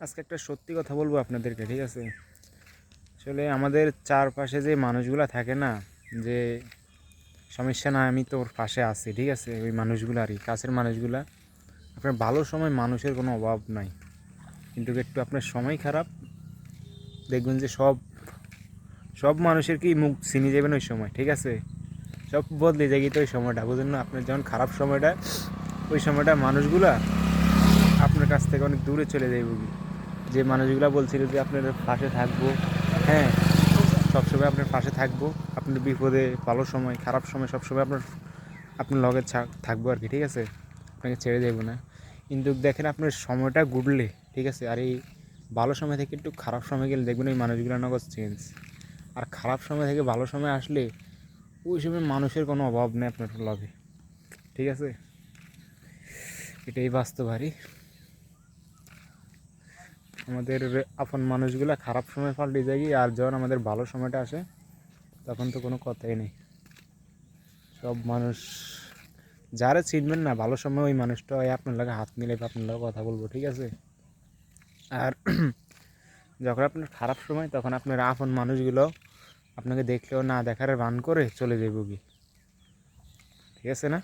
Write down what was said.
আজকে একটা সত্যি কথা বলবো আপনাদেরকে, ঠিক আছে? আসলে আমাদের চারপাশে যে মানুষগুলা থাকে না, যে সমস্যা না আমি তোর পাশে আছি, ঠিক আছে, ওই মানুষগুলো আর কি, কাছের মানুষগুলা। আপনার ভালো সময় মানুষের কোনো অভাব নাই, কিন্তু একটু আপনার সময় খারাপ, দেখবেন যে সব সব মানুষের কি মুখ চিনি যাবেন ওই সময়, ঠিক আছে? সব বদলে যায় তো ওই সময়টা, বুঝলেন না? আপনার যখন খারাপ সময়টা, ওই সময়টা মানুষগুলা আপনার কাছ থেকে অনেক দূরে চলে যায় বুঝি। যে মানুষগুলো বলছিল যে আপনার পাশে থাকবো, হ্যাঁ, সবসময় আপনার পাশে থাকবো, আপনার বিপদে ভালো সময় খারাপ সময় সবসময় আপনার লগে থাকবো আর কি, ঠিক আছে, আপনাকে ছেড়ে দেবো না। কিন্তু দেখেন আপনার সময়টা ঘুরলে, ঠিক আছে, আর এই ভালো সময় থেকে একটু খারাপ সময় গেলে দেখবেন ওই মানুষগুলো নগদ চেঞ্জ। আর খারাপ সময় থেকে ভালো সময় আসলে ওই সময় মানুষের কোনো অভাব নেই আপনার লগে, ঠিক আছে? এটাই বাস্তব আর কি। আমাদের আপন মানুষগুলো খারাপ সময় পাল্টে যায়, আর যখন আমাদের ভালো সময়টা আসে তখন তো কোনো কথাই নেই। সব মানুষ যারা চিনবেন না ভালো সময়, ওই মানুষটা ওই আপনার লাগে হাত মিলাইবে, আপনার লাগে কথা বলবো, ঠিক আছে? আর যখন আপনার খারাপ সময়, তখন আপনার আপন মানুষগুলো আপনাকে দেখলেও না দেখার ভান করে চলে যাবে কি, ঠিক আছে না?